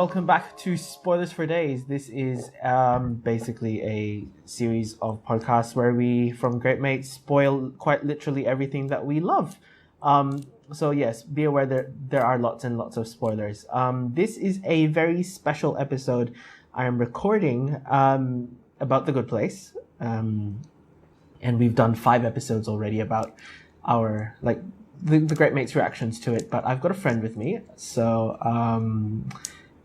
welcome back to Spoilers for Days. This is basically a series of podcasts where we, from Great Mates, spoil quite literally everything that we love. So yes, be aware there are lots and lots of spoilers. This is a very special episode I am recording about The Good Place. And we've done 5 episodes already about our, the Great Mates reactions to it. But I've got a friend with me. So,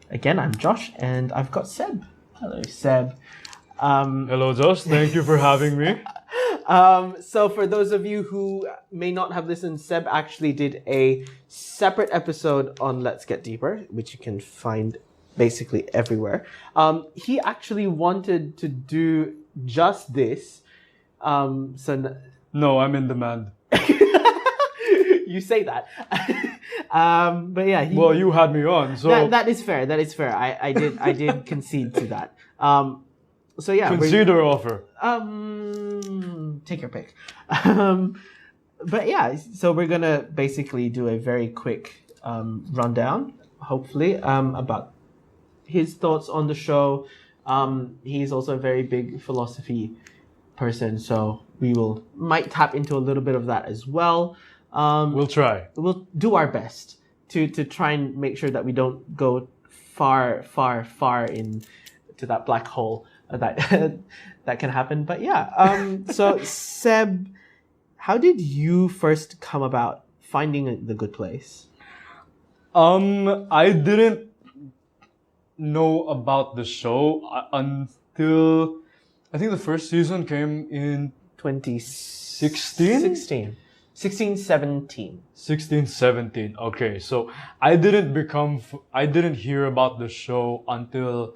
again, I'm Josh, and I've got Seb. Hello, Seb. Hello, Josh. Thank you for having me. So for those of you who may not have listened, Seb actually did a separate episode on Let's Get Deeper, which you can find basically everywhere. He actually wanted to do just this. No, I'm in demand. You say that. But yeah. Well, you had me on, so... That is fair. That is fair. I did concede to that. So yeah. Concede or offer? Take your pick. But yeah, so we're gonna basically do a very quick rundown, hopefully, about his thoughts on the show. He's also a very big philosophy person, so we might tap into a little bit of that as well. We'll try. We'll do our best to try and make sure that we don't go far into that black hole that can happen. But yeah, so Seb, how did you first come about finding The Good Place? I didn't know about the show until I think the first season came in 2016? 17. 17. Okay, so I didn't hear about the show until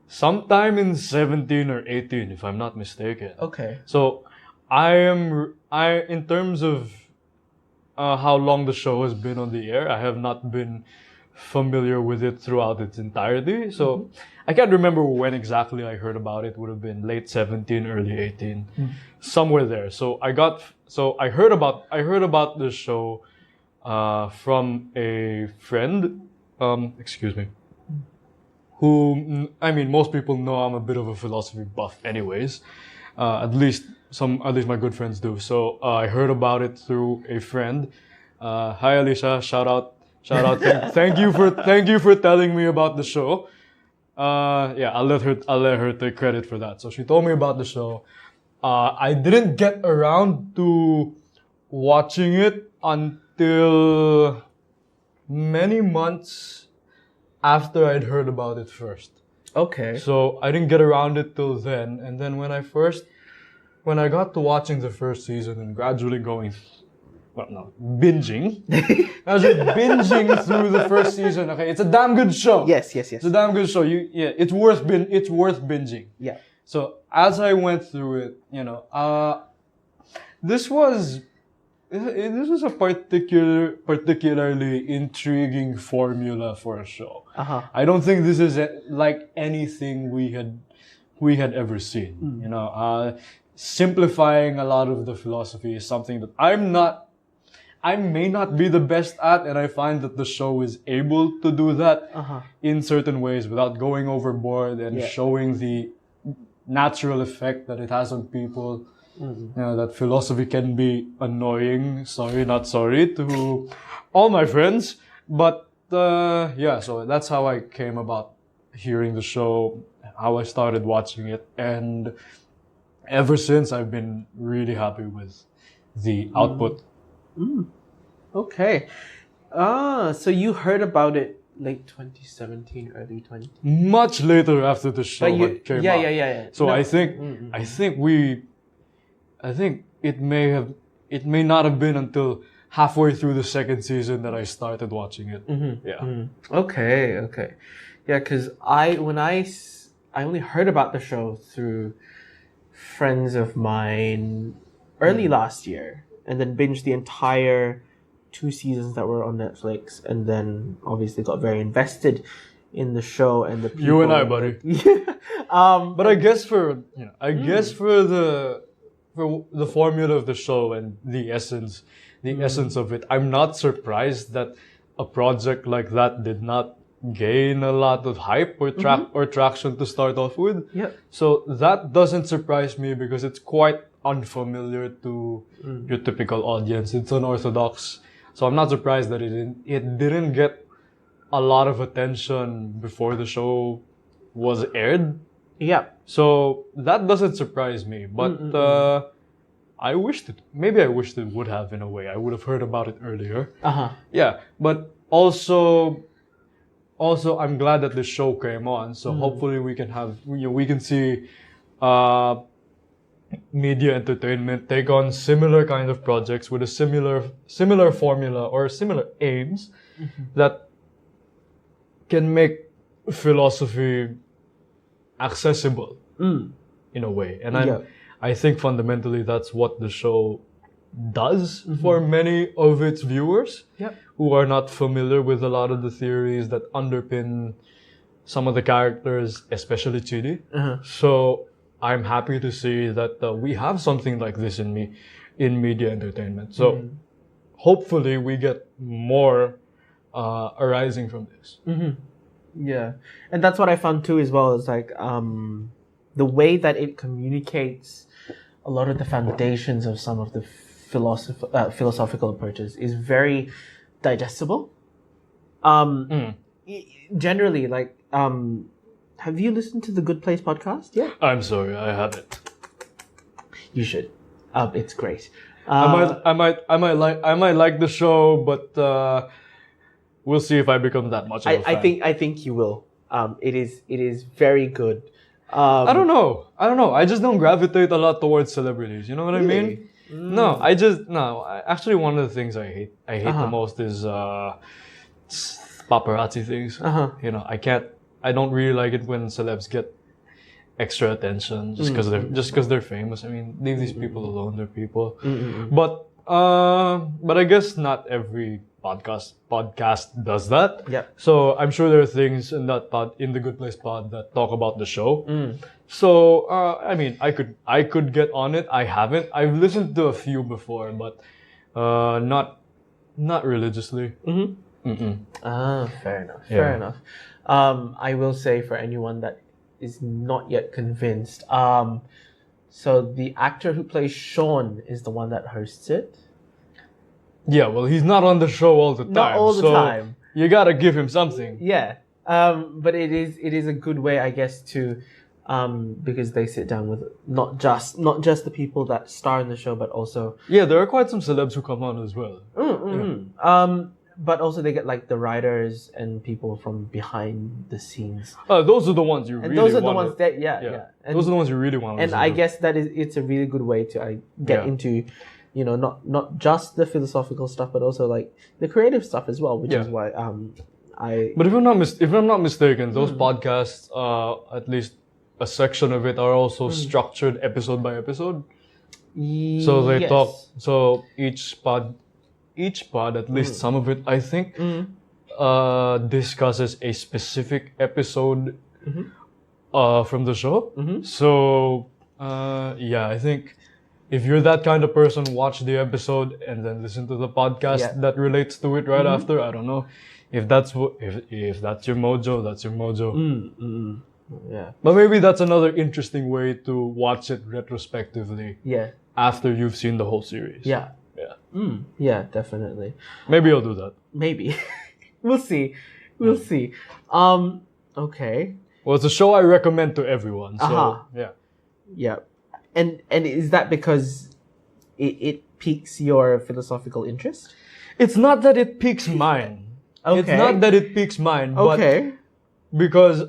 sometime in 17 or 18, if I'm not mistaken. Okay. So in terms of how long the show has been on the air, I have not been familiar with it throughout its entirety. So I can't remember when exactly I heard about it. It would have been late 17, early 18, somewhere there. So I heard about the show from a friend. Excuse me. Who, I mean, most people know I'm a bit of a philosophy buff, anyways. At least my good friends do. So I heard about it through a friend. Hi, Alicia. Shout out. Thank you for telling me about the show. Yeah, I'll let her take credit for that. So she told me about the show. I didn't get around to watching it until many months after I'd heard about it first. Okay. So I didn't get around it till then. And then when I got to watching the first season and gradually binging. I was binging through the first season. Okay, it's a damn good show. Yes. It's a damn good show. It's worth binging. Yeah. So as I went through it, this was a particularly intriguing formula for a show. I don't think this is like anything we had ever seen. Simplifying a lot of the philosophy is something that I may not be the best at, and I find that the show is able to do that in certain ways without going overboard and showing the natural effect that it has on people. That philosophy can be annoying. Sorry, not sorry to all my friends. But so that's how I came about hearing the show, how I started watching it, and ever since I've been really happy with the output. Okay. So you heard about it late 2017, early 20. Much later after the show came out. Yeah. So I think it may not have been until halfway through the second season that I started watching it. Okay. Yeah, because I only heard about the show through friends of mine early last year, and then binged the entire 2 seasons that were on Netflix, and then obviously got very invested in the show and the people. You and I, buddy. But I guess for the formula of the show and the essence of it, I'm not surprised that a project like that did not gain a lot of hype or traction to start off with. Yep. So that doesn't surprise me because it's quite unfamiliar to your typical audience. It's unorthodox. So I'm not surprised that it didn't get a lot of attention before the show was aired. Yeah. So that doesn't surprise me. But I wished it would have in a way. I would have heard about it earlier. Yeah. But also I'm glad that this show came on. So hopefully we can see media entertainment take on similar kind of projects with a similar formula or similar aims that can make philosophy accessible in a way. And I think fundamentally that's what the show does for many of its viewers who are not familiar with a lot of the theories that underpin some of the characters, especially Chidi. So I'm happy to see that we have something like this in media entertainment. So hopefully we get more arising from this. Yeah, and that's what I found too as well, is like the way that it communicates a lot of the foundations of some of the philosophical approaches is very digestible. Generally, like, have you listened to the Good Place podcast? Yeah. I'm sorry, I haven't. You should. It's great. I might like the show, but we'll see if I become that much of a fan. I think you will. It is very good. I don't know. I just don't gravitate a lot towards celebrities. You know what I mean? No. Actually, one of the things I hate the most is paparazzi things. You know, I don't really like it when celebs get extra attention just because they're famous. I mean, leave these people alone. They're people. But I guess not every podcast does that. Yeah. So I'm sure there are things in the Good Place pod that talk about the show. So I mean, I could get on it. I haven't. I've listened to a few before, but not religiously. Fair enough. Fair enough. I will say, for anyone that is not yet convinced, so the actor who plays Sean is the one that hosts it. Yeah, well, he's not on the show all the time. Not all the time. You gotta give him something. Yeah. But it is a good way, I guess, to because they sit down with not just the people that star in the show, but also there are quite some celebs who come on as well. But also they get like the writers and people from behind the scenes. Those are the ones you really want. And those are the ones that And those are the ones you really want. And I guess it's a really good way to get into, you know, not just the philosophical stuff, but also like the creative stuff as well, which is why But if I'm not mistaken, those podcasts, at least a section of it, are also structured episode by episode. So they talk. So each pod, at least some of it, I think, discusses a specific episode from the show. So I think if you're that kind of person, watch the episode and then listen to the podcast that relates to it right after. I don't know if that's if that's your mojo. That's your mojo. Yeah. But maybe that's another interesting way to watch it retrospectively. Yeah. After you've seen the whole series. Yeah. Yeah. Yeah, definitely. Maybe I'll do that. Maybe. We'll see. We'll see. Okay. Well, it's a show I recommend to everyone. So yeah. Yeah. And is that because it piques your philosophical interest? It's not that it piques mine. Okay. It's not that it piques mine. But because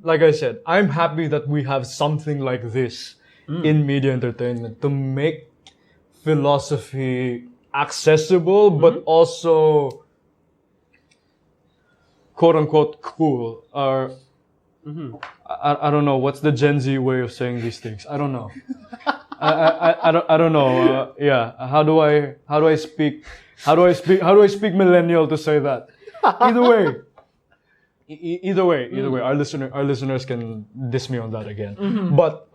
like I said, I'm happy that we have something like this in media entertainment to make philosophy accessible, but also quote unquote cool. Or I don't know what's the Gen Z way of saying these things. I don't know. I don't know. How do I speak millennial to say that? Either way, our listeners can diss me on that again. But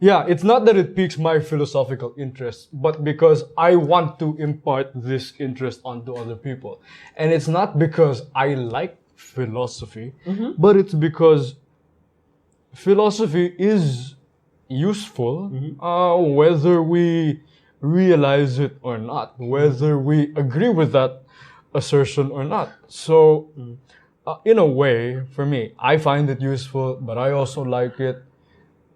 it's not that it piques my philosophical interest, but because I want to impart this interest onto other people. And it's not because I like philosophy, but it's because philosophy is useful, whether we realize it or not, whether we agree with that assertion or not. So, in a way, for me, I find it useful, but I also like it.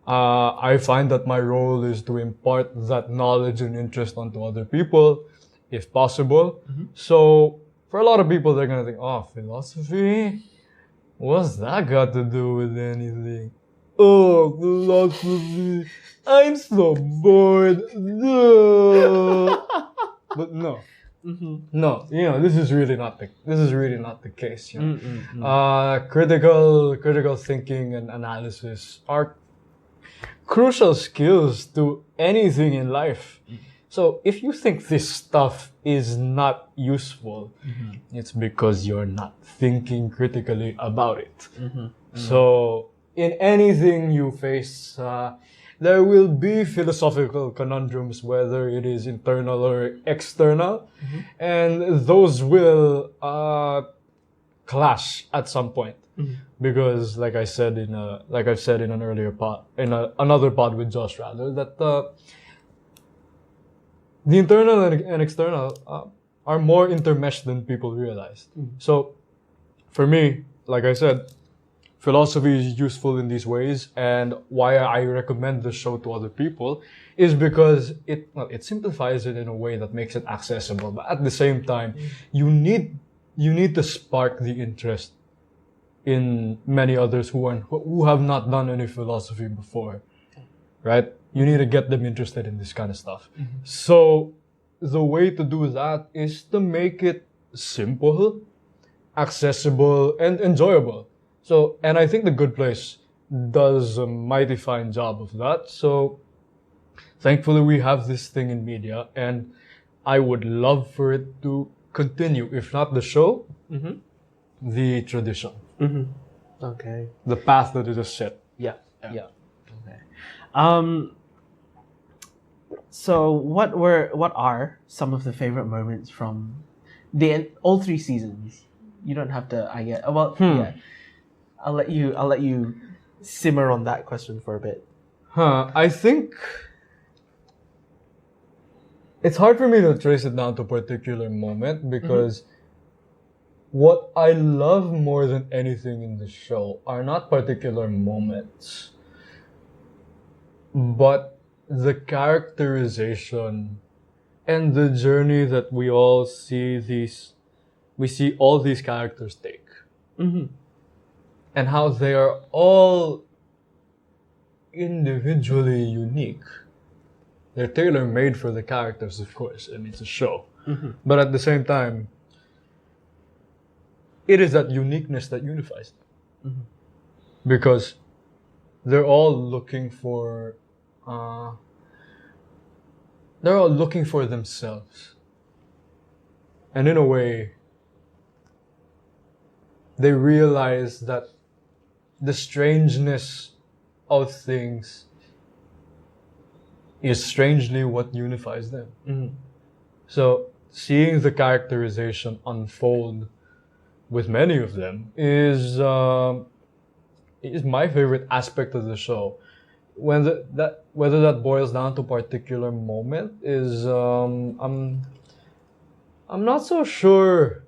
I find that my role is to impart that knowledge and interest onto other people, if possible. So, for a lot of people, they're gonna think, oh, philosophy? What's that got to do with anything? Oh, philosophy. I'm so bored. No. But no. No, this is really not the case. Critical thinking and analysis are crucial skills to anything in life. So if you think this stuff is not useful, it's because you're not thinking critically about it. So in anything you face, there will be philosophical conundrums, whether it is internal or external, and those will clash at some point. Because, like I've said in an earlier pod, another pod with Josh, rather, that the internal and external are more intermeshed than people realize. So, for me, like I said, philosophy is useful in these ways, and why I recommend the show to other people is because it simplifies it in a way that makes it accessible. But at the same time, you need to spark the interest in many others who have not done any philosophy before, right? You need to get them interested in this kind of stuff. So the way to do that is to make it simple, accessible, and enjoyable. So, and I think The Good Place does a mighty fine job of that. So, thankfully we have this thing in media, and I would love for it to continue, if not the show, the tradition. Okay. The path that it is set. Yeah. Okay. So what are some of the favorite moments from all 3 seasons? You don't have to. Yeah. I'll let you simmer on that question for a bit. I think it's hard for me to trace it down to a particular moment, because what I love more than anything in the show are not particular moments, but the characterization and the journey that we see all these characters take. And how they are all individually unique. They're tailor-made for the characters, of course, and it's a show. But at the same time, it is that uniqueness that unifies them. Because they're all looking for themselves. And in a way, they realize that the strangeness of things is strangely what unifies them. So seeing the characterization unfold with many of them is my favorite aspect of the show. Whether that boils down to a particular moment is I'm not so sure.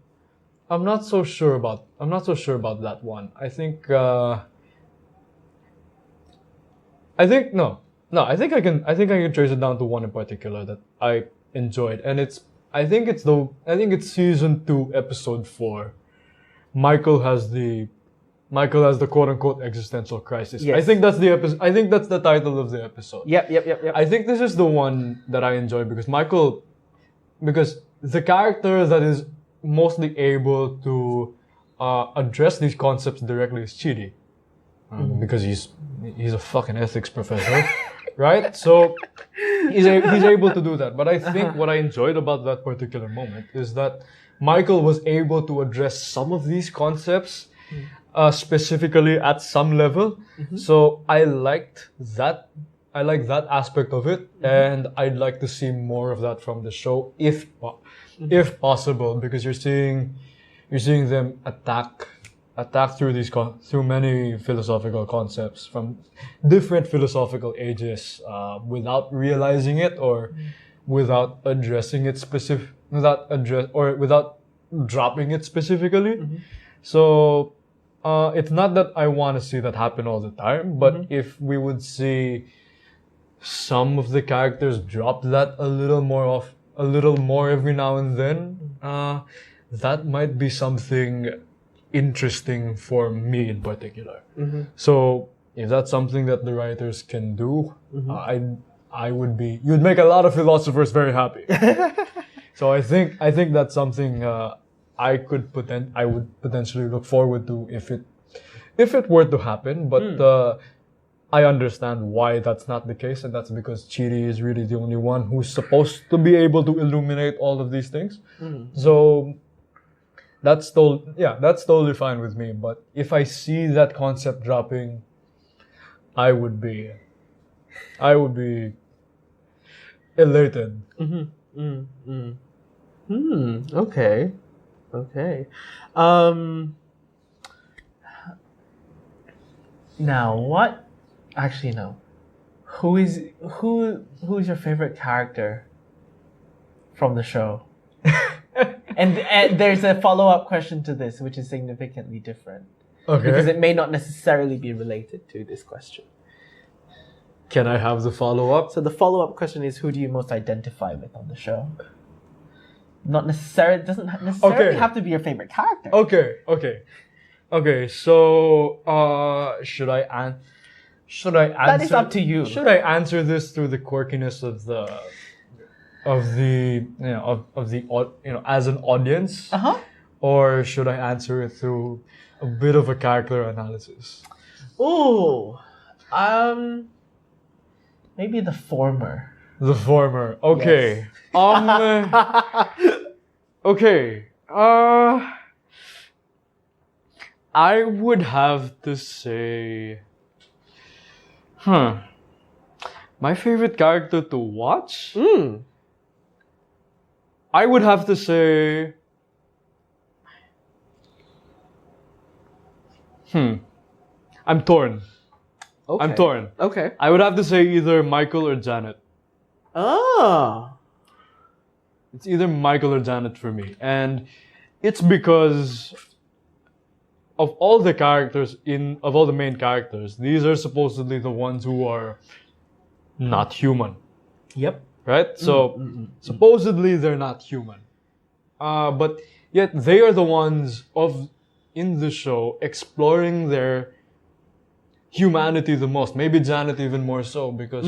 I'm not so sure about that one. I think I think I can trace it down to one in particular that I enjoyed, and I think it's season 2, episode 4. Michael has the quote unquote existential crisis. Yes. I think that's the episode. I think that's the title of the episode. Yep. I think this is the one that I enjoy because the character that is mostly able to address these concepts directly is Chidi. Because he's a fucking ethics professor, right? So he's able to do that. But I think what I enjoyed about that particular moment is that Michael was able to address some of these concepts specifically at some level. So I liked that. I like that aspect of it, and I'd like to see more of that from the show, if possible, because you're seeing them attack attack through many philosophical concepts from different philosophical ages without realizing it or without addressing it without dropping it specifically. So it's not that I want to see that happen all the time, but if we would see some of the characters drop that a little more every now and then, that might be something interesting for me in particular. So if that's something that the writers can do, you'd make a lot of philosophers very happy. So I think that's something I would potentially look forward to if it were to happen. But I understand why that's not the case, and that's because Chiri is really the only one who's supposed to be able to illuminate all of these things. So that's totally fine with me. But if I see that concept dropping, I would be elated. Okay. Now what? Actually, no. Who's your favorite character from the show? and there's a follow-up question to this, which is significantly different. Okay. Because it may not necessarily be related to this question. Can I have the follow-up? So the follow-up question is, who do you most identify with on the show? Not necessarily, doesn't necessarily have to be your favorite character. Okay. So, should I answer? That is up to you. Should I answer this through the quirkiness of the as an audience? Or should I answer it through a bit of a character analysis? Ooh, maybe the former. The former. Okay. Yes. Okay. I would have to say, my favorite character to watch? I would have to say, I'm torn. Okay. I'm torn. Okay. I would have to say either Michael or Janet. Oh. It's either Michael or Janet for me. And it's because of all the main characters, these are supposedly the ones who are not human. Yep. Right? So, supposedly they're not human. But yet they are the ones in the show exploring their humanity the most. Maybe Janet even more so, because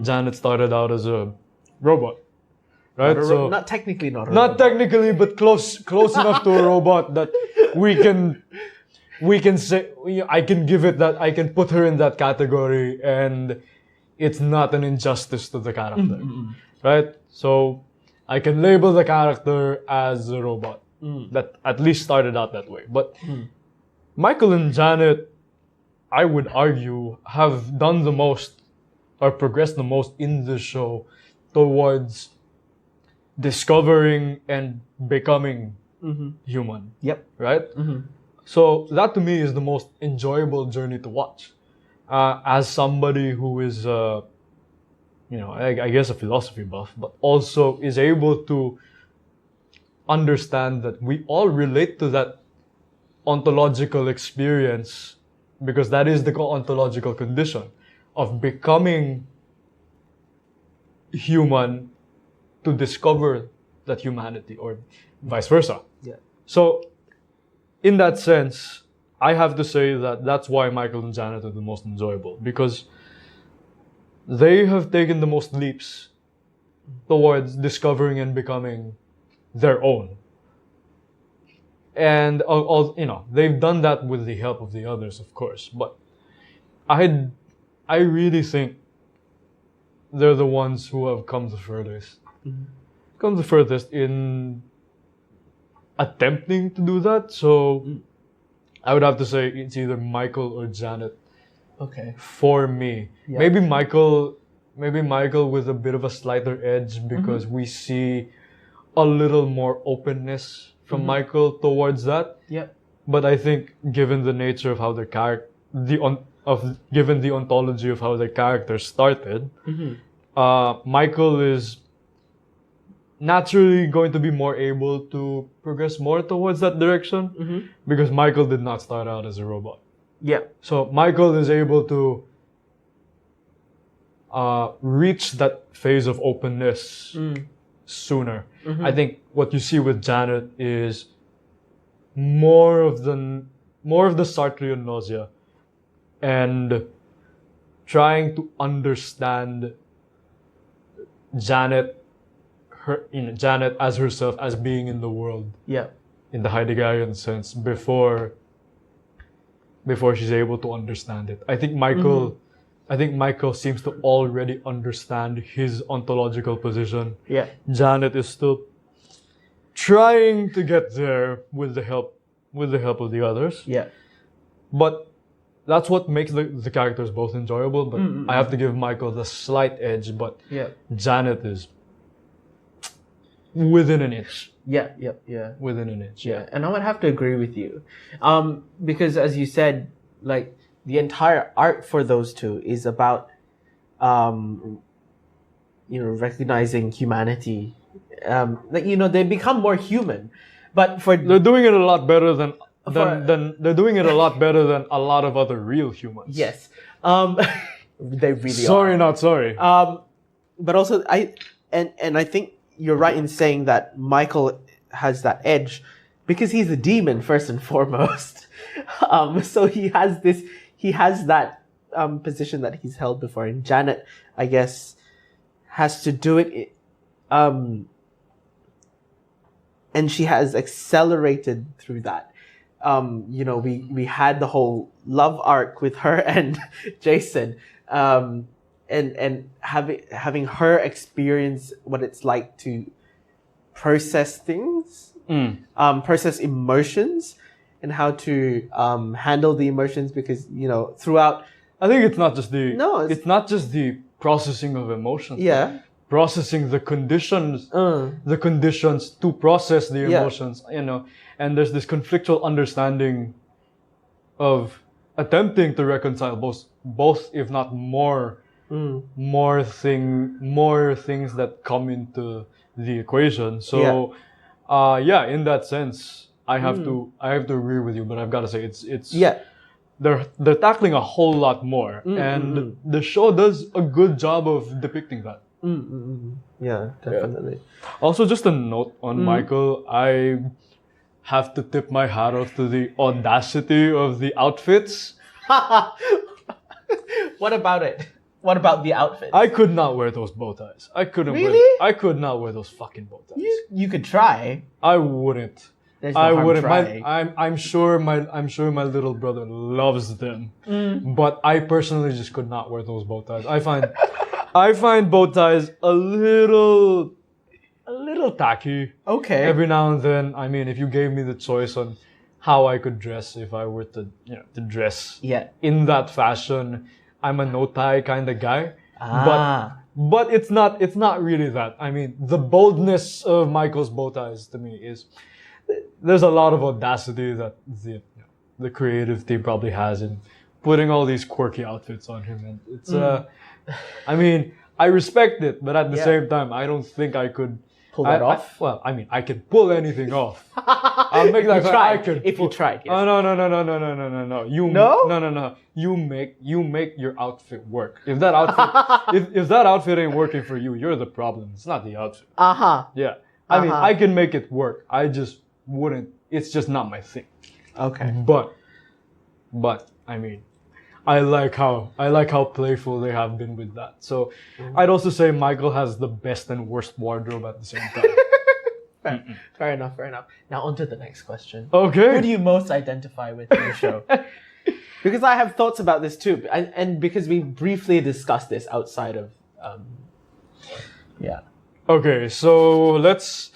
Janet started out as a robot. Right? Not technically not a not robot. Technically, but close enough to a robot that we can say, I can give it that, I can put her in that category, and it's not an injustice to the character. Right? So I can label the character as a robot that at least started out that way. But Michael and Janet, I would argue, have done the most or progressed the most in the show towards discovering and becoming human. Yep. Right? So that to me is the most enjoyable journey to watch. As somebody who is, I guess a philosophy buff, but also is able to understand that we all relate to that ontological experience, because that is the ontological condition of becoming human to discover that humanity, or vice versa. Yeah. So, in that sense, I have to say that that's why Michael and Janet are the most enjoyable, because they have taken the most leaps towards discovering and becoming their own. And they've done that with the help of the others, of course. But I really think they're the ones who have come the furthest. Come the furthest in attempting to do that. So I would have to say it's either Michael or Janet. Okay. For me, maybe Michael with a bit of a slighter edge, because we see a little more openness from Michael towards that. Yep. But I think given the nature of how their given the ontology of how their characters started, Michael is naturally going to be more able to progress more towards that direction because Michael did not start out as a robot. Yeah. So Michael is able to reach that phase of openness sooner. I think what you see with Janet is more of the Sartrean nausea and trying to understand Janet as herself as being in the world. Yeah. In the Heideggerian sense before she's able to understand it. I think Michael seems to already understand his ontological position. Yeah. Janet is still trying to get there with the help of the others. Yeah. But that's what makes the characters both enjoyable. But I have to give Michael the slight edge. But Janet is within an inch. Yeah. Within an inch. Yeah. And I would have to agree with you, because as you said, like the entire art for those two is about, recognizing humanity. They become more human, but they're doing it a lot better than they're doing it a lot better than a lot of other real humans. Yes. They really sorry, are. Not sorry. But also I think you're right in saying that Michael has that edge because he's a demon first and foremost. So he has that position that he's held before. And Janet, I guess, has to do it. And she has accelerated through that. We had the whole love arc with her and Jason, and having her experience what it's like to process things, process emotions, and how to handle the emotions because throughout. I think it's not just the processing of emotions. Yeah. Processing the conditions to process the emotions, and there's this conflictual understanding of attempting to reconcile both if not more things that come into the equation. So, in that sense, I have to agree with you, but I've got to say it's they're tackling a whole lot more, and the show does a good job of depicting that. Yeah, definitely. Yeah. Also, just a note on Michael, I have to tip my hat off to the audacity of the outfits. What about it? What about the outfits? I could not wear those bow ties. I could not wear those fucking bow ties. You could try. I wouldn't. There's no harm trying. I'm sure my little brother loves them, but I personally just could not wear those bow ties. I find bow ties a little tacky. Okay. Every now and then, I mean, if you gave me the choice on how I could dress, if I were to dress in that fashion, I'm a no tie kind of guy. But it's not really that. I mean, the boldness of Michael's bow ties to me is there's a lot of audacity that the creative team probably has in putting all these quirky outfits on him, and it's I mean, I respect it, but at the same time, I don't think I could pull that off. I can pull anything off. I'll make that. If you tried. Yes. Oh no! No. You make your outfit work. If that outfit, if that outfit ain't working for you, you're the problem. It's not the outfit. Yeah. I mean, I can make it work. I just wouldn't. It's just not my thing. Okay. But I mean, I like how playful they have been with that. So I'd also say Michael has the best and worst wardrobe at the same time. Fair enough. Now on to the next question. Okay. Who do you most identify with in the show? Because I have thoughts about this too, and because we briefly discussed this outside of, Okay, so let's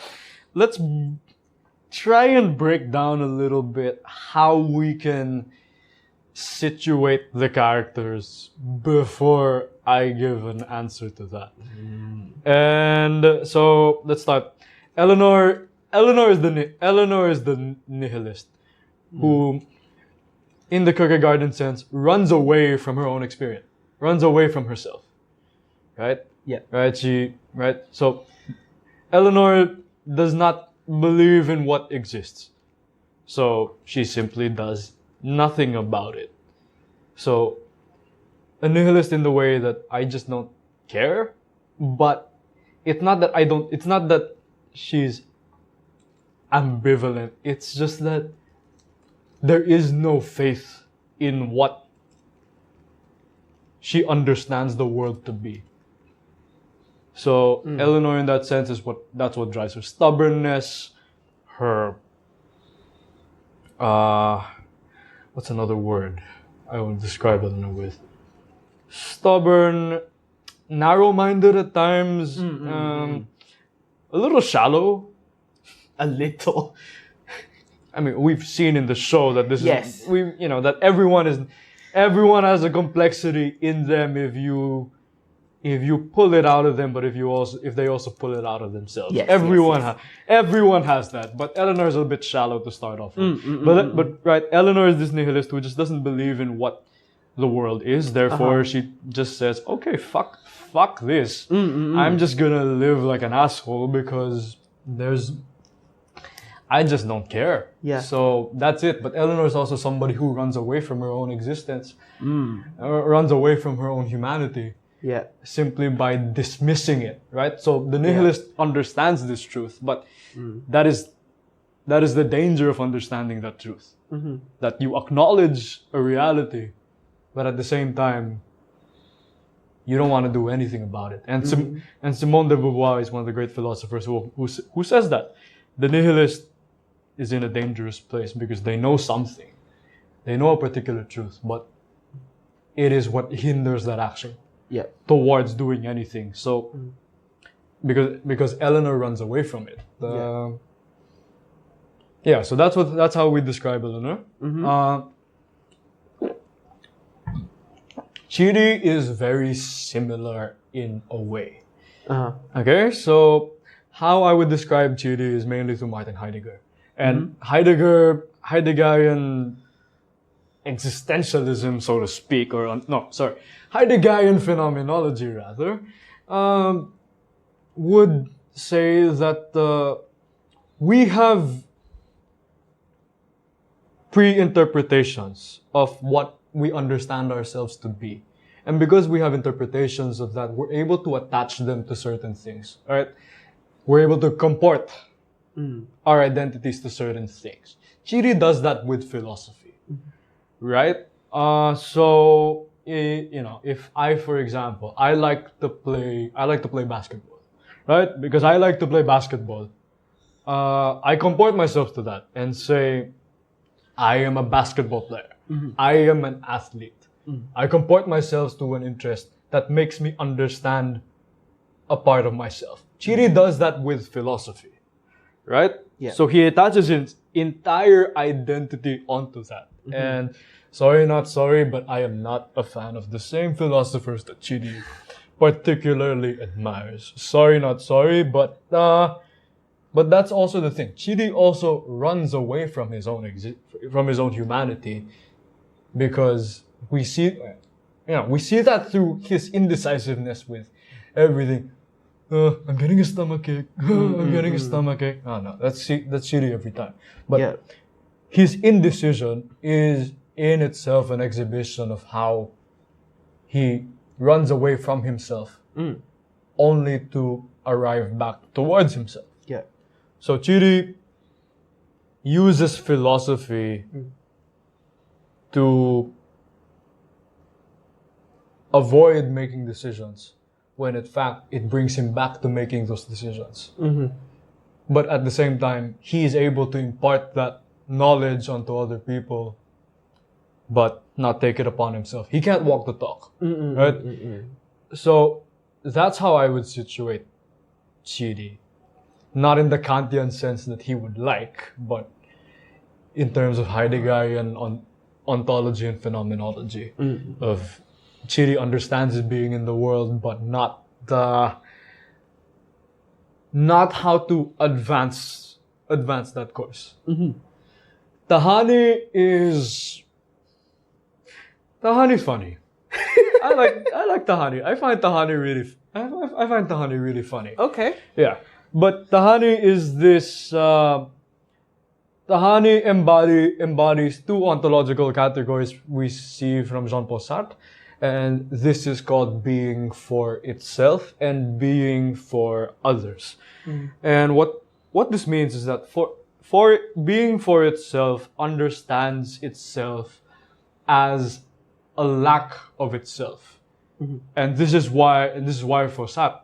try and break down a little bit how we can situate the characters before I give an answer to that. And so let's start. Eleanor is the nihilist. who, in the Kierkegaardian sense, runs away from her own experience, runs away from herself, right? Yeah. Right. So Eleanor does not believe in what exists, so she simply does nothing about it. So a nihilist in the way that I just don't care, but it's not that I don't. It's not that she's ambivalent. It's just that there is no faith in what she understands the world to be. So Eleanor, in that sense, that's what drives her stubbornness, her what's another word I would describe Eleanor with? Stubborn, narrow-minded at times, a little shallow. A little. I mean, we've seen in the show that Yes. that everyone has a complexity in them if you pull it out of them, but if they also pull it out of themselves. Yes, Everyone has that, but Eleanor's a bit shallow to start off with. But right, Eleanor is this nihilist who just doesn't believe in what the world is. Therefore, she just says, "Okay, fuck this. I'm just gonna live like an asshole because I just don't care." Yeah. So that's it. But Eleanor is also somebody who runs away from her own existence, runs away from her own humanity. Yeah. Simply by dismissing it, right? So the nihilist understands this truth, but that is the danger of understanding that truth. That you acknowledge a reality, but at the same time, you don't want to do anything about it. And and Simone de Beauvoir is one of the great philosophers who says that the nihilist is in a dangerous place because they know something, they know a particular truth, but it is what hinders that action. Yeah. Towards doing anything. So because Eleanor runs away from it. So that's how we describe Eleanor. Chidi is very similar in a way. Okay, so how I would describe Chidi is mainly through Martin Heidegger. And Heideggerian existentialism, so to speak, Heideggerian phenomenology, rather, would say that we have pre-interpretations of what we understand ourselves to be. And because we have interpretations of that, we're able to attach them to certain things, right? We're able to comport our identities to certain things. Chidi does that with philosophy, right? So, if I, for example, I like to play basketball, right? Because I like to play basketball, I comport myself to that and say, I am a basketball player. I am an athlete. I comport myself to an interest that makes me understand a part of myself. Chidi does that with philosophy, right? Yeah. So he attaches his entire identity onto that. And sorry, not sorry, but I am not a fan of the same philosophers that Chidi particularly admires. Sorry, not sorry, but that's also the thing. Chidi also runs away from his own humanity, because we see that through his indecisiveness with everything. I'm getting a stomachache. I'm getting a stomachache. Oh no, that's Chidi every time. But his indecision is in itself an exhibition of how he runs away from himself, only to arrive back towards himself. Yeah. So Chidi uses philosophy to avoid making decisions, when in fact it brings him back to making those decisions. But at the same time, he is able to impart that knowledge onto other people, but not take it upon himself. He can't walk the talk, right? So that's how I would situate Chidi. Not in the Kantian sense that he would like, but in terms of Heideggerian ontology and phenomenology. Of Chidi understands his being in the world, but not how to advance that course. Tahani's funny. I like Tahani. I find Tahani really funny. Okay. Yeah, but Tahani is this. Tahani embodies two ontological categories we see from Jean-Paul Sartre, and this is called being for itself and being for others. And what this means is that for being for itself understands itself as a lack of itself, and this is why for Sartre,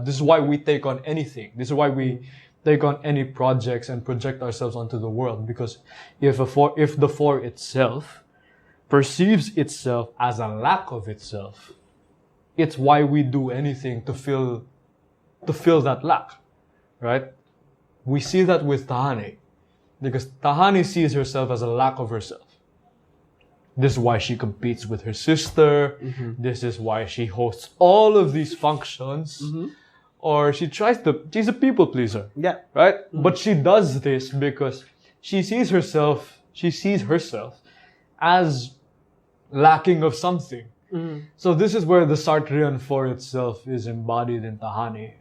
this is why we take on anything. This is why we take on any projects and project ourselves onto the world, because if the for itself perceives itself as a lack of itself, it's why we do anything to fill that lack, right? We see that with Tahani, because Tahani sees herself as a lack of herself. This is why she competes with her sister. This is why she hosts all of these functions. Or she's a people pleaser. Yeah. Right? But she does this because she sees herself as lacking of something. So this is where the Sartrean for itself is embodied in Tahani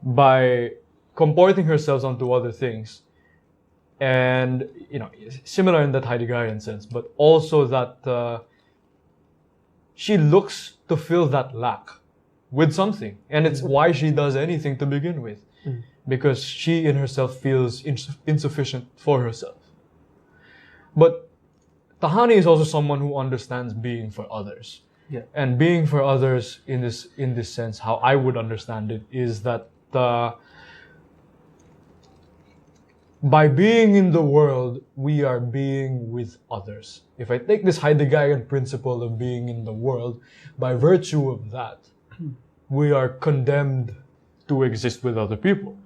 by comporting herself onto other things. And, similar in that Heideggerian sense, but also that she looks to fill that lack with something. And it's why she does anything to begin with. Because she in herself feels insufficient for herself. But Tahani is also someone who understands being for others. Yeah. And being for others in this sense, how I would understand it, is that by being in the world, we are being with others. If I take this Heideggerian principle of being in the world, by virtue of that, we are condemned to exist with other people.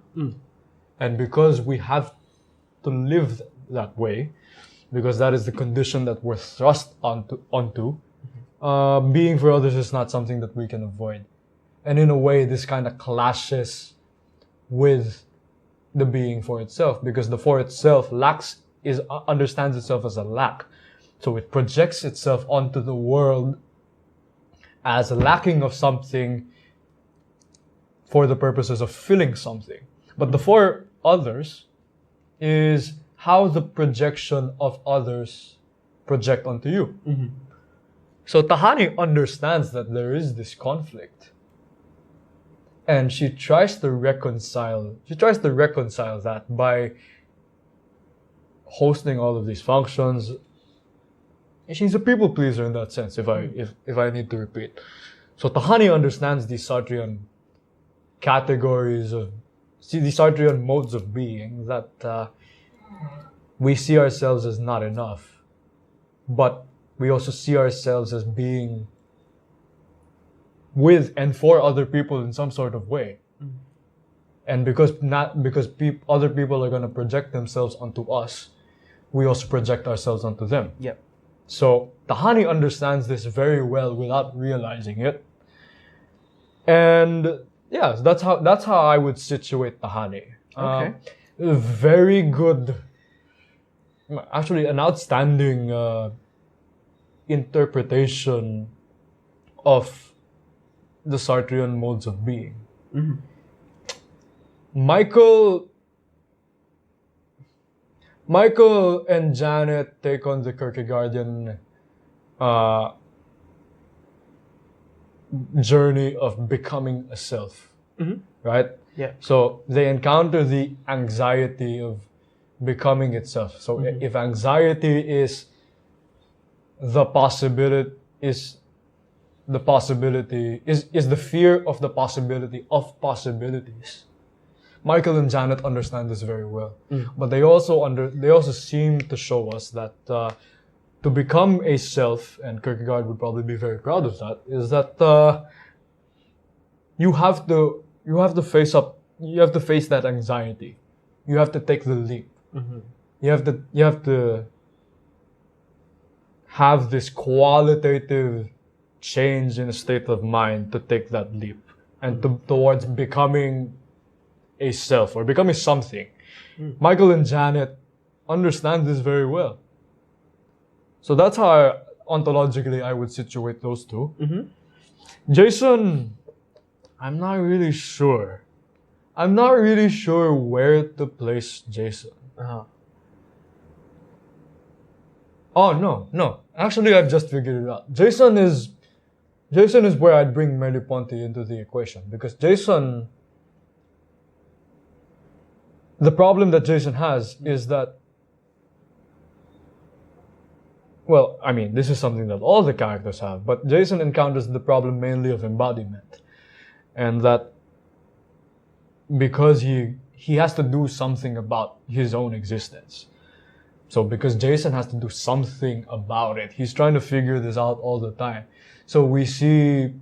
And because we have to live that way, because that is the condition that we're thrust onto, being for others is not something that we can avoid. And in a way, this kind of clashes with the being for itself, because the for itself understands itself as a lack. So it projects itself onto the world as a lacking of something for the purposes of filling something. But the for others is how the projection of others project onto you. So Tahani understands that there is this conflict. And she tries to reconcile that by hosting all of these functions. She's a people pleaser in that sense, if I need to repeat. So Tahani understands these Sartrean these Sartrean modes of being, that we see ourselves as not enough, but we also see ourselves as being with and for other people in some sort of way. And because other people are going to project themselves onto us, we also project ourselves onto them. Yep. So Tahani understands this very well without realizing it. And yes, that's how I would situate Tahani. Okay. Very good, actually an outstanding interpretation of the Sartrean modes of being. Michael and Janet take on the Kierkegaardian journey of becoming a self, right? Yeah. So they encounter the anxiety of becoming itself. So if anxiety is the fear of the possibility of possibilities. Michael and Janet understand this very well, but they also seem to show us that to become a self, and Kierkegaard would probably be very proud of that, is that you have to face that anxiety. You have to take the leap. You have to have this qualitative change in a state of mind to take that leap and towards becoming a self or become a something. Michael and Janet understand this very well. So that's how ontologically I would situate those two. Jason, I'm not really sure. I'm not really sure where to place Jason. Oh, no. Actually, I've just figured it out. Jason is where I'd bring Merleau-Ponty into the equation. Because Jason, the problem that Jason has is that, well, I mean, this is something that all the characters have, but Jason encounters the problem mainly of embodiment. And that because he has to do something about his own existence. So because Jason has to do something about it, he's trying to figure this out all the time. So we see,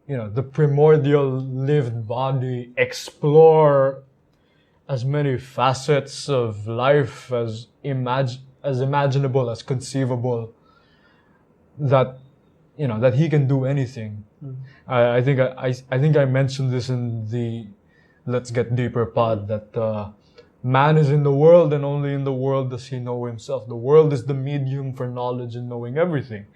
the primordial lived body explore as many facets of life as imaginable, as conceivable, that he can do anything. I think I mentioned this in the Let's Get Deeper pod that man is in the world and only in the world does he know himself. The world is the medium for knowledge and knowing everything.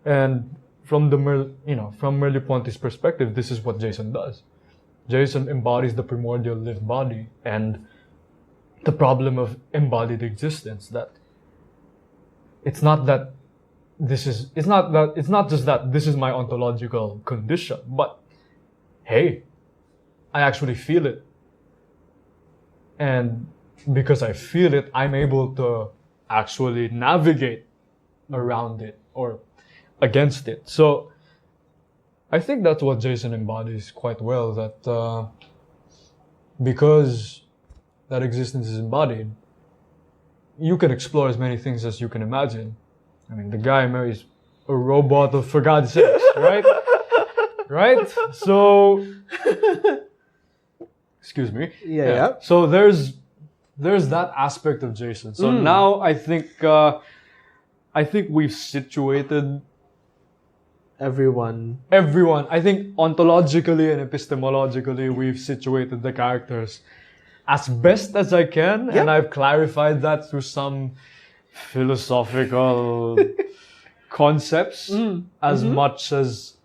And from Merleau-Ponty's perspective, this is what Jason does. Jason embodies the primordial lived body and the problem of embodied existence, that it's not just that this is my ontological condition, but hey, I actually feel it. And because I feel it, I'm able to actually navigate around it or against it. So I think that's what Jason embodies quite well, that because that existence is embodied, you can explore as many things as you can imagine. I mean, the guy marries a robot, for God's sakes, right? Right? So, excuse me. Yeah. So there's that aspect of Jason. So now I think we've situated everyone. I think ontologically and epistemologically we've situated the characters as best as I can, and I've clarified that through some philosophical concepts as much as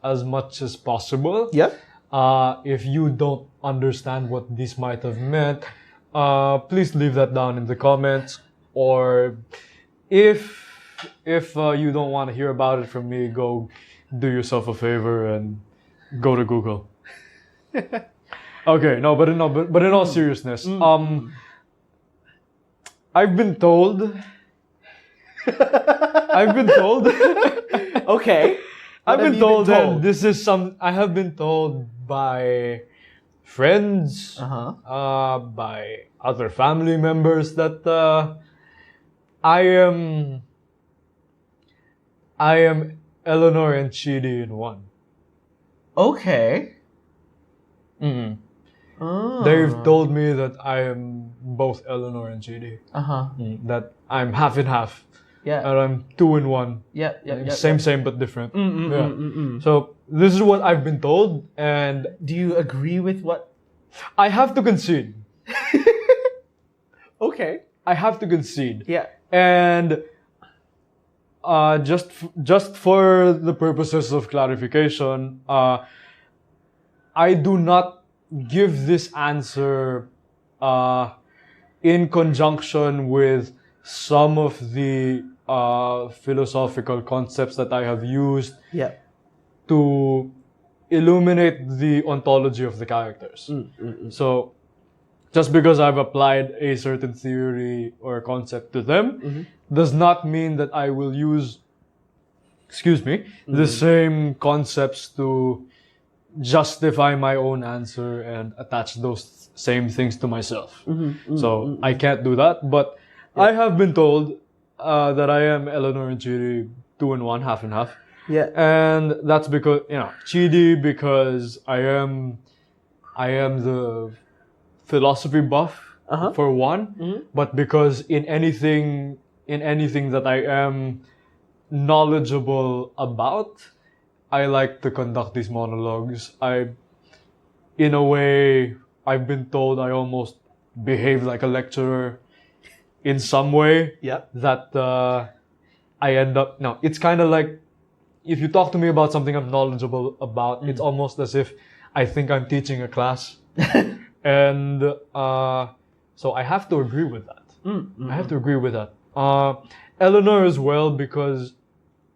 possible. If you don't understand what this might have meant, please leave that down in the comments, or if you don't want to hear about it from me, go do yourself a favor and go to Google. Okay, but in all seriousness, I've been told. Okay. I've been told, and this is I have been told by friends, by other family members, that I am Eleanor and Chidi in one. Okay. They've told me that I am both Eleanor and Chidi. That I'm half and half. And I'm 2 in 1. Same but different. So this is what I've been told, and do you agree with what? I have to concede. Okay. I have to concede. Yeah. And just for the purposes of clarification, I do not give this answer in conjunction with some of the philosophical concepts that I have used to illuminate the ontology of the characters. So just because I've applied a certain theory or concept to them does not mean that I will use, the same concepts to justify my own answer and attach those same things to myself. So I can't do that, but I have been told that I am Eleanor and Chidi 2 in 1, half and half. And that's because, Chidi, because I am the philosophy buff for one, but because in anything that I am knowledgeable about, I like to conduct these monologues. In a way, I've been told I almost behave like a lecturer in some way. Yep. That I end up. No, it's kind of like if you talk to me about something I'm knowledgeable about, it's almost as if I think I'm teaching a class, and so I have to agree with that. I have to agree with that. Eleanor as well, because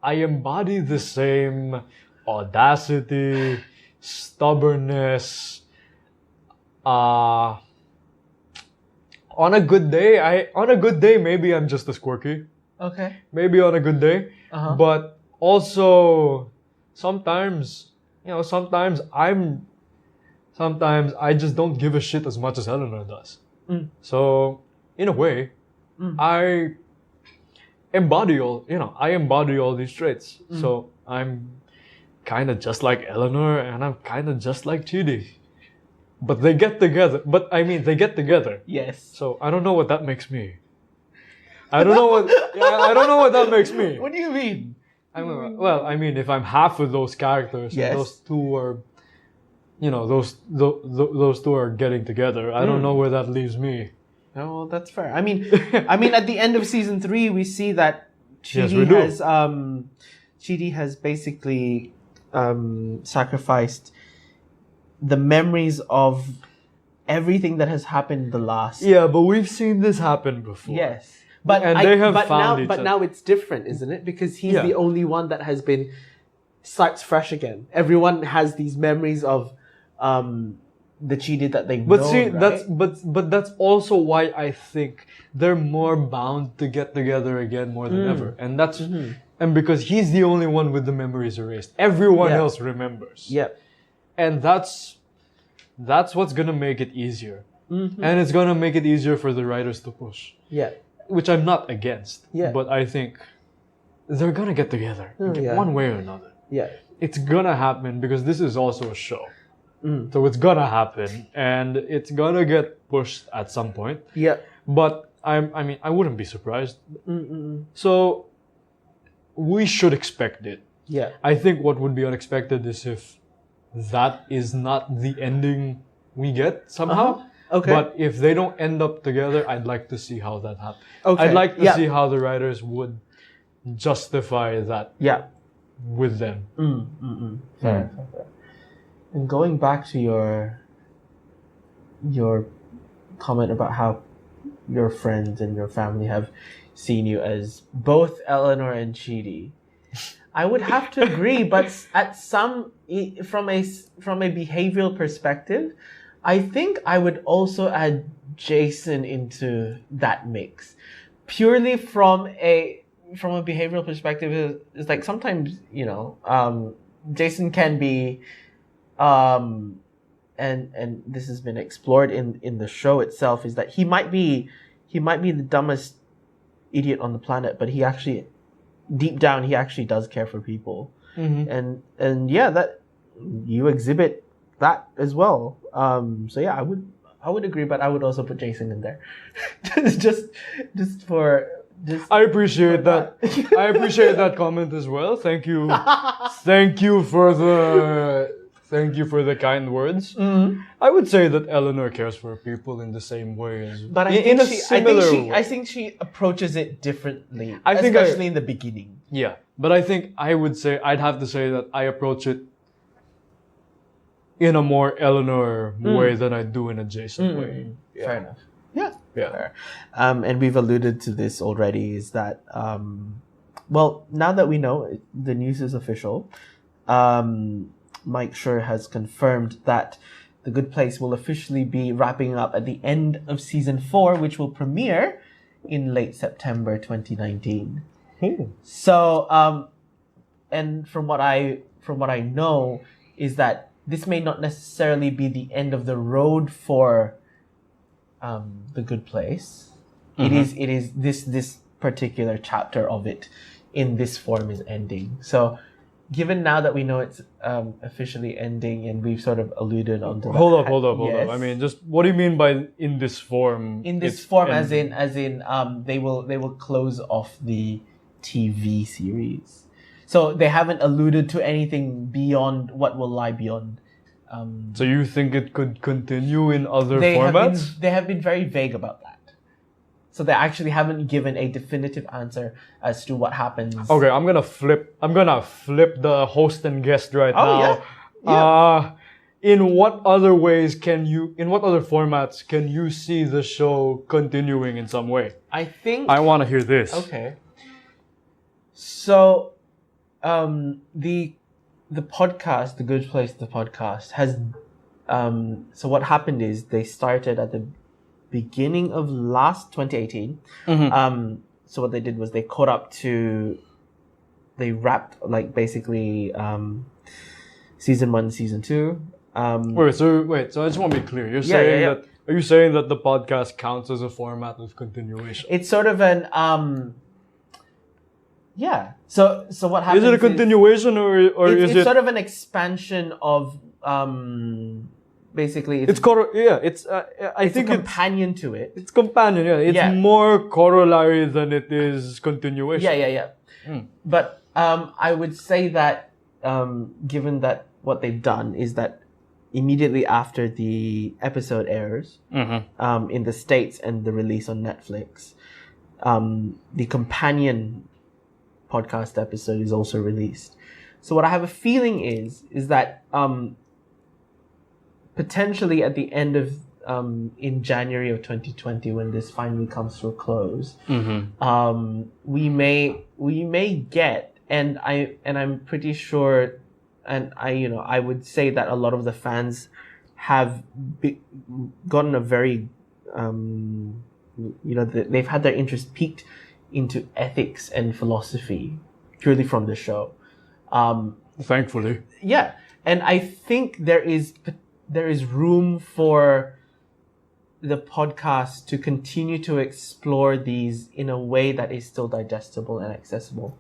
I embody the same audacity, stubbornness. On a good day, maybe I'm just as quirky. Okay. Maybe on a good day, but also sometimes I just don't give a shit as much as Eleanor does. So in a way, I embody all these traits. So I'm kind of just like Eleanor, and I'm kind of just like Chidi. But they get together. They get together. Yes. So I don't know what that makes me. I don't know what that makes me. What do you mean? If I'm half of those characters, and those two are, those two are getting together, I don't know where that leaves me. Oh, well, that's fair. I mean, at the end of season 3, we see that Chidi has basically sacrificed the memories of everything that has happened the last. Yeah, but we've seen this happen before. Yes. But they have found each other. But now it's different, isn't it? Because he's the only one that has been starts fresh again. Everyone has these memories of the Chidi that they know. But see, right? that's also why I think they're more bound to get together again more than ever. And that's and because he's the only one with the memories erased. Everyone else remembers. Yeah. And that's what's gonna make it easier. And it's gonna make it easier for the writers to push. Yeah. Which I'm not against. Yeah. But I think they're gonna get together. One way or another. Yeah. It's gonna happen because this is also a show. So it's gonna happen, and it's gonna get pushed at some point. Yeah. But I wouldn't be surprised. So we should expect it. Yeah. I think what would be unexpected is if that is not the ending we get somehow. Okay. But if they don't end up together, I'd like to see how that happens. Okay. I'd like to see how the writers would justify that. Yeah. With them. Fair. And going back to your comment about how your friends and your family have seen you as both Eleanor and Chidi, I would have to agree. But from a behavioral perspective, I think I would also add Jason into that mix, purely from a behavioral perspective. It's like sometimes Jason can be. And this has been explored in the show itself, is that he might be the dumbest idiot on the planet, but he actually, deep down, he actually does care for people. And that you exhibit that as well. So yeah, I would agree, but I would also put Jason in there. just I appreciate that. I appreciate that comment as well. Thank you. Thank you for the kind words. I would say that Eleanor cares for people in the same way as. But I think she approaches it differently. Especially in the beginning. Yeah, but I'd have to say that I approach it in a more Eleanor way than I do in a Jason way. Yeah. Fair enough. Yeah. Yeah. And we've alluded to this already, is that now that we know the news is official, Mike Schur has confirmed that The Good Place will officially be wrapping up at the end of season 4, which will premiere in late September 2019. So, and from what I know, is that this may not necessarily be the end of the road for The Good Place. It is this particular chapter of it in this form is ending. So, given now that we know it's officially ending, and we've sort of alluded on to that. Hold up. I mean, just what do you mean by in this form? In this form, as in, they will close off the TV series. So they haven't alluded to anything beyond what will lie beyond So you think it could continue in other they formats? have been very vague about that. So they actually haven't given a definitive answer as to what happens. Okay, I'm gonna flip the host and guest right now. Yeah. In what other formats can you see the show continuing in some way? I want to hear this. Okay. So, the podcast, The Good Place, the podcast has, so what happened is they started at the beginning of 2018. So what they did was they wrapped like basically season 1, season 2. So I just want to be clear. You're saying that are you saying that the podcast counts as a format of continuation? It's sort of an So what happens? Is it a continuation or is it sort of an expansion of basically I think a companion to it. It's companion, yeah. It's more corollary than it is continuation. Yeah. But I would say that given that what they've done is that immediately after the episode airs in the States and the release on Netflix, the companion podcast episode is also released. So what I have a feeling is that potentially at the end of in January of 2020, when this finally comes to a close, we may get, and I'm pretty sure, and I would say that a lot of the fans have gotten a very they've had their interest piqued into ethics and philosophy purely from the show. Thankfully. Yeah, and I think there is room for the podcast to continue to explore these in a way that is still digestible and accessible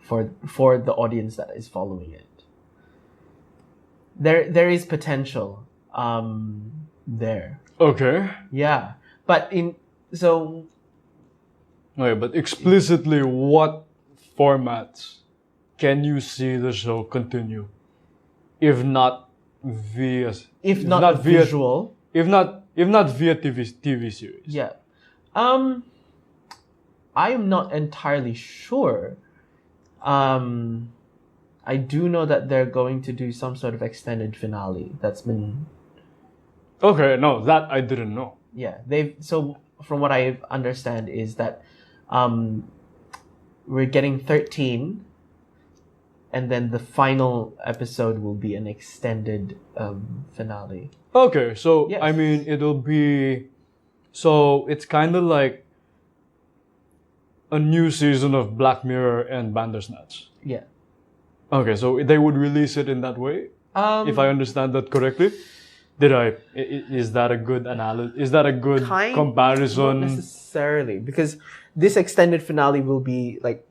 for the audience that is following it. There is potential there. Okay. Yeah, but but explicitly, what formats can you see the show continue? If not via visual, if not via TV series. Yeah, I am not entirely sure. I do know that they're going to do some sort of extended finale. That's been. Okay, no, that I didn't know. Yeah, so from what I understand is that we're getting 13. And then the final episode will be an extended finale. Okay, so yes. I mean, it'll be... So it's kind of like a new season of Black Mirror and Bandersnatch. Yeah. Okay, so they would release it in that way? If I understand that correctly? Is that a good analysis? Is that a good comparison? Not necessarily, because this extended finale will be like...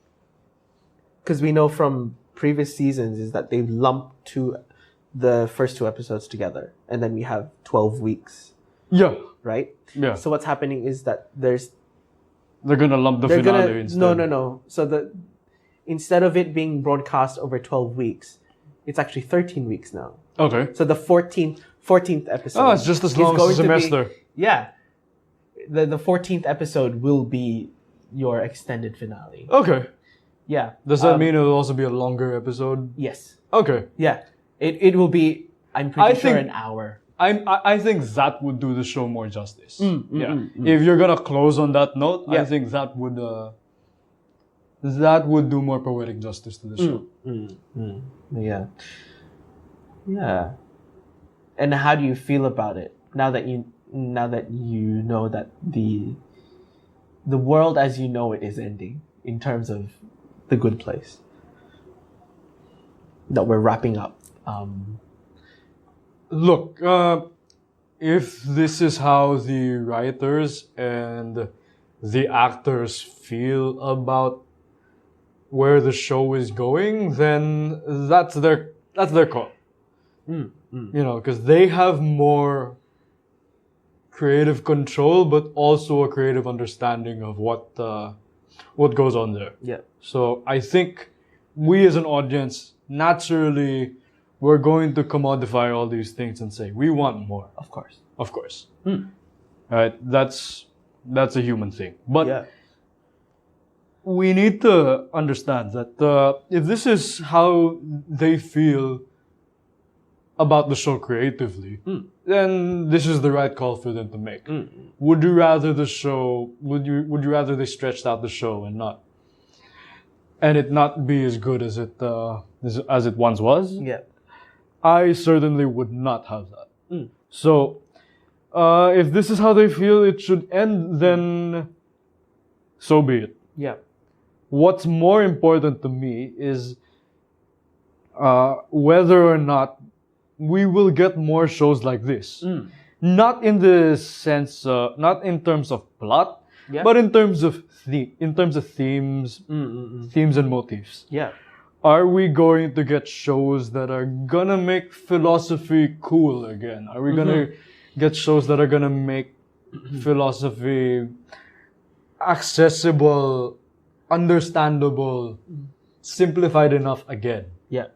Because we know from previous seasons is that they've lumped the first 2 episodes together, and then we have 12 weeks. Yeah. Right? Yeah. So what's happening is that they're gonna lump the finale instead. No. So instead of it being broadcast over 12 weeks, it's actually 13 weeks now. Okay. So the 14th episode. Oh, it's just as long as a semester. The 14th episode will be your extended finale. Okay. Yeah. Does that mean it'll also be a longer episode? Yes. Okay. Yeah. It will be, I'm pretty sure, an hour. I think that would do the show more justice. If you're gonna close on that note, I think that would do more poetic justice to the show. Yeah. Yeah. And how do you feel about it now that you know that the world as you know it is ending in terms of The Good Place that we're wrapping up? Look, if this is how the writers and the actors feel about where the show is going, then that's their call. Because they have more creative control, but also a creative understanding of what goes on there. Yeah. So I think we as an audience naturally we're going to commodify all these things and say we want more. Of course. Of course. Right? That's a human thing. But we need to understand that if this is how they feel about the show creatively, then this is the right call for them to make. Would you rather the show? Would you rather they stretched out the show and it not be as good as it once was? Yeah. I certainly would not have that. So, if this is how they feel it should end, then so be it. Yeah. What's more important to me is whether or not we will get more shows like this. Not in the sense, not in terms of plot, but in terms of themes, themes and motifs. Yeah. Are we going to get shows that are gonna make philosophy cool again? Are we gonna get shows that are gonna make philosophy accessible, understandable, simplified enough again? Yeah.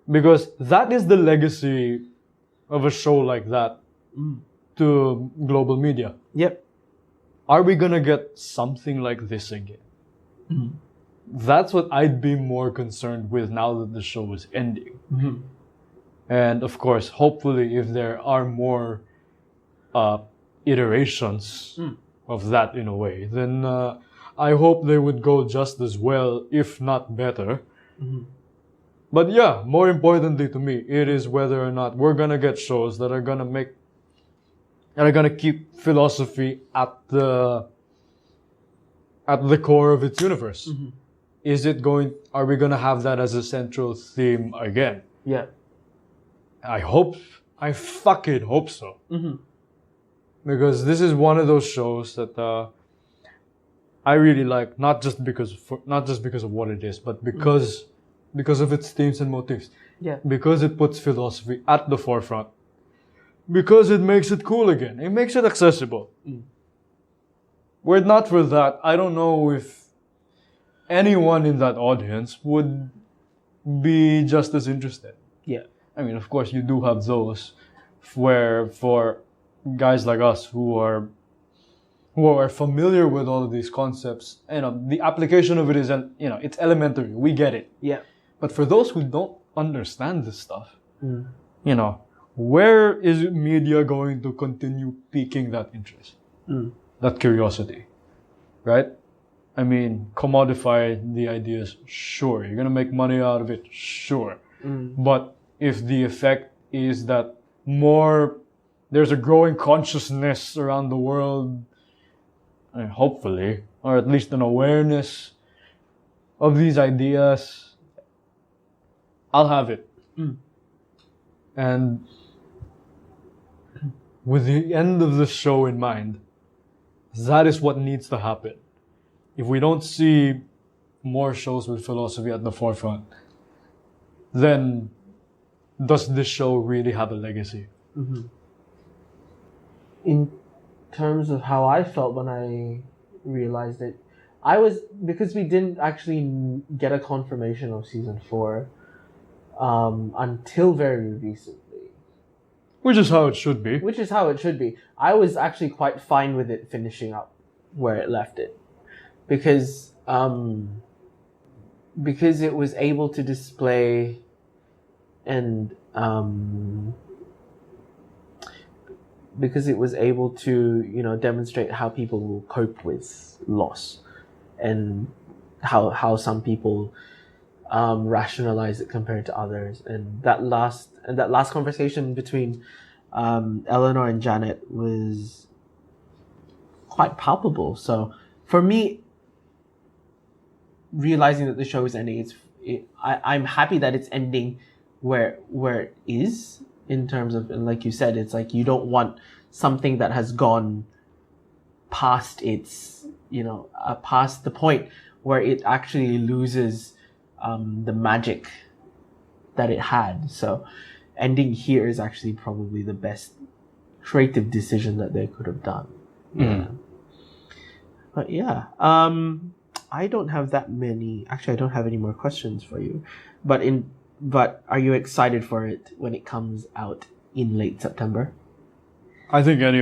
Because that is the legacy of a show like that to global media. Yep. Are we gonna get something like this again? That's what I'd be more concerned with now that the show is ending. And of course, hopefully, if there are more iterations of that in a way, then I hope they would go just as well, if not better. But yeah, more importantly to me, it is whether or not we're gonna get shows that are gonna keep philosophy at the core of its universe. Are we gonna have that as a central theme again? Yeah. I fucking hope so. Because this is one of those shows that I really like, not just because of what it is, but because of its themes and motifs. Yeah. Because it puts philosophy at the forefront. Because it makes it cool again. It makes it accessible. Were it not for that, I don't know if anyone in that audience would be just as interested. Yeah. I mean, of course, you do have those where for guys like us who are familiar with all of these concepts, the application of it is, it's elementary. We get it. Yeah. But for those who don't understand this stuff, where is media going to continue piquing that interest, that curiosity, right? I mean, commodify the ideas, sure. You're gonna make money out of it, sure. But if the effect is that there's a growing consciousness around the world, hopefully, or at least an awareness of these ideas, I'll have it. And with the end of the show in mind, that is what needs to happen. If we don't see more shows with philosophy at the forefront, then does this show really have a legacy? In terms of how I felt when I realized it, because we didn't actually get a confirmation of season 4 until very recently. Which is how it should be. I was actually quite fine with it finishing up where it left it. Because it was able to display and because it was able to demonstrate how people will cope with loss and how some people rationalize it compared to others, and that last conversation between Eleanor and Janet was quite palpable. So for me, realizing that the show is ending, I'm happy that it's ending where it is, in terms of, and like you said, it's like you don't want something that has gone past its past the point where it actually loses the magic that it had. So ending here is actually probably the best creative decision that they could have done. But yeah, I don't have that many. Actually, I don't have any more questions for you. But but are you excited for it when it comes out in late September? I think any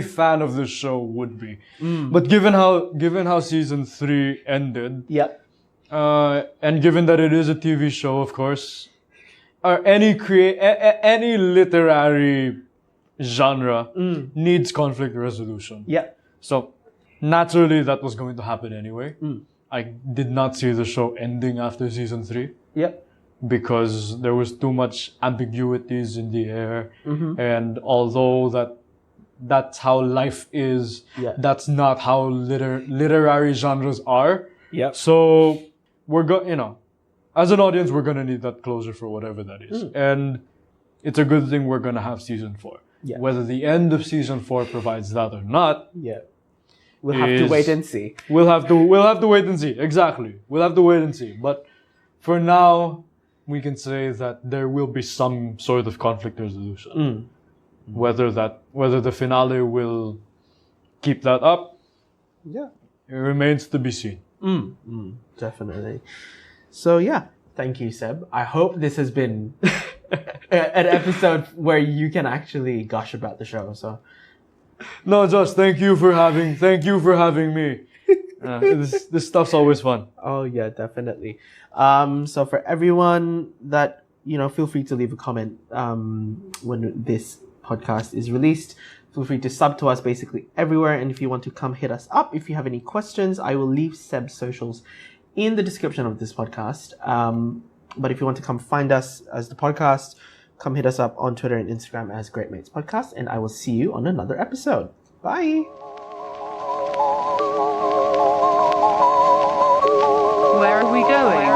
fan of the show would be. But given how season 3 ended, Yep. and given that it is a TV show, of course, any literary genre needs conflict resolution. Yep. So naturally, that was going to happen anyway. I did not see the show ending after season 3. Yep. Because there was too much ambiguities in the air, and although that's how life is, that's not how literary genres are. Yep. So as an audience, we're gonna need that closure for whatever that is, and it's a good thing we're gonna have season 4. Yeah. Whether the end of season 4 provides that or not, we'll have to wait and see. We'll have to wait and see. Exactly, we'll have to wait and see. But for now, we can say that there will be some sort of conflict resolution. Whether the finale will keep that up, it remains to be seen. Definitely. So thank you, Seb. I hope this has been an episode where you can actually gush about the show. So no, just thank you for having me. This stuff's always fun. Oh yeah, definitely. So for everyone that, feel free to leave a comment when this podcast is released. Feel free to sub to us basically everywhere. And if you want to come hit us up, if you have any questions, I will leave Seb's socials in the description of this podcast. But if you want to come find us as the podcast, come hit us up on Twitter and Instagram as Great Mates Podcast. And I will see you on another episode. Bye. Where are we going?